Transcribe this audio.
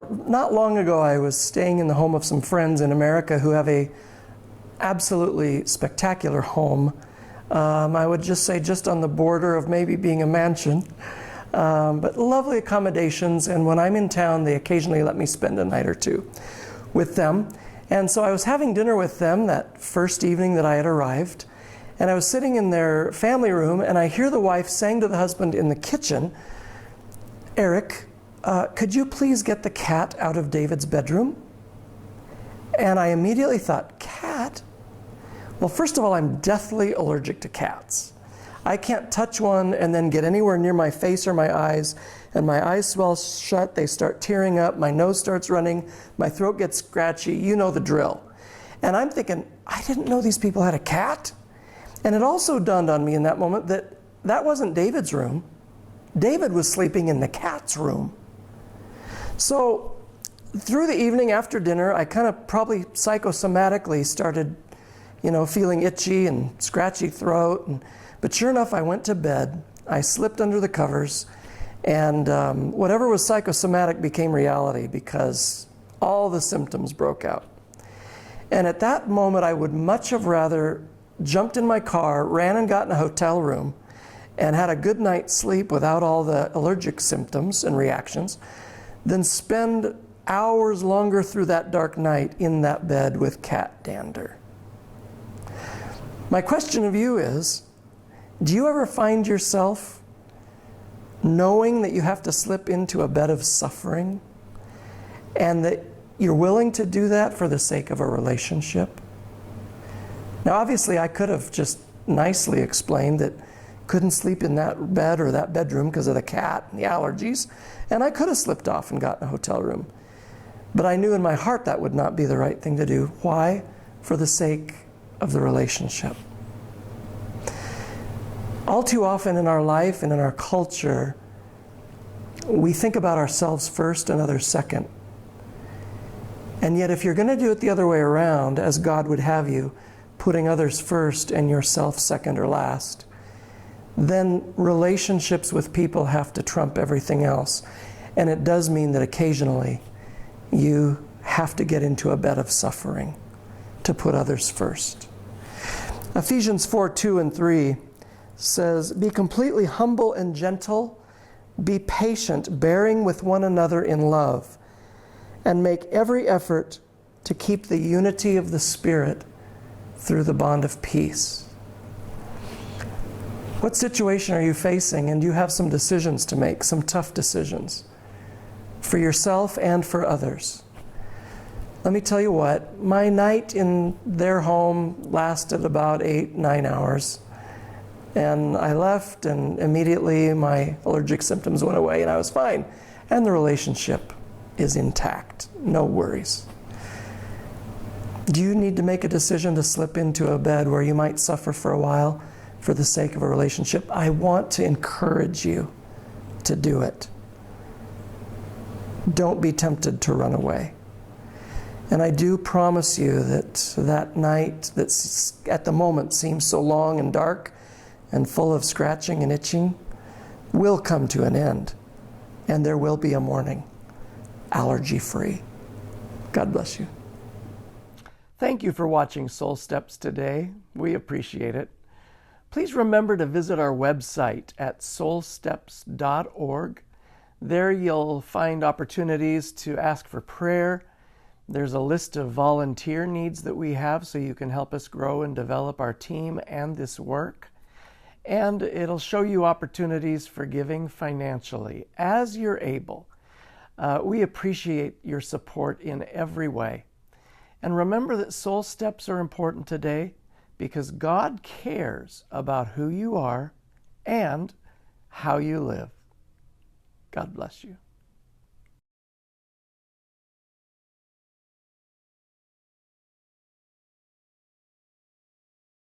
Not long ago, I was staying in the home of some friends in America who have a absolutely spectacular home. I would just say just on the border of maybe being a mansion, but lovely accommodations. And when I'm in town, they occasionally let me spend a night or two with them. And so I was having dinner with them that first evening that I had arrived, and I was sitting in their family room, and I hear the wife saying to the husband in the kitchen, "Eric, could you please get the cat out of David's bedroom?" And I immediately thought, cat? Well, first of all, I'm deathly allergic to cats. I can't touch one and then get anywhere near my face or my eyes, and my eyes swell shut, they start tearing up, my nose starts running, my throat gets scratchy, you know the drill. And I'm thinking, I didn't know these people had a cat. And it also dawned on me in that moment that that wasn't David's room. David was sleeping in the cat's room. So through the evening after dinner, I kind of probably psychosomatically started, feeling itchy and scratchy throat. But sure enough, I went to bed, I slipped under the covers, and whatever was psychosomatic became reality because all the symptoms broke out. And at that moment, I would much have rather jumped in my car, ran and got in a hotel room, and had a good night's sleep without all the allergic symptoms and reactions, than spend hours longer through that dark night in that bed with cat dander. My question of you is, do you ever find yourself knowing that you have to slip into a bed of suffering and that you're willing to do that for the sake of a relationship? Now, obviously, I could have just nicely explained that couldn't sleep in that bed or that bedroom because of the cat and the allergies, and I could have slipped off and gotten a hotel room. But I knew in my heart that would not be the right thing to do. Why? For the sake of the relationship. All too often in our life and in our culture, we think about ourselves first and others second. And yet if you're going to do it the other way around, as God would have you, putting others first and yourself second or last, then relationships with people have to trump everything else. And it does mean that occasionally you have to get into a bed of suffering to put others first. Ephesians 4:2-3 says, "Be completely humble and gentle, be patient, bearing with one another in love, and make every effort to keep the unity of the Spirit through the bond of peace." What situation are you facing, and you have some decisions to make, some tough decisions for yourself and for others? Let me tell you what, my night in their home lasted about 8-9 hours. And I left, and immediately my allergic symptoms went away, and I was fine. And the relationship is intact. No worries. Do you need to make a decision to slip into a bed where you might suffer for a while for the sake of a relationship? I want to encourage you to do it. Don't be tempted to run away. And I do promise you that that night that at the moment seems so long and dark and full of scratching and itching will come to an end, and there will be a morning, allergy-free. God bless you. Thank you for watching Soul Steps today. We appreciate it. Please remember to visit our website at soulsteps.org. There you'll find opportunities to ask for prayer. There's a list of volunteer needs that we have so you can help us grow and develop our team and this work. And it'll show you opportunities for giving financially as you're able. We appreciate your support in every way. And remember that soul steps are important today because God cares about who you are and how you live. God bless you.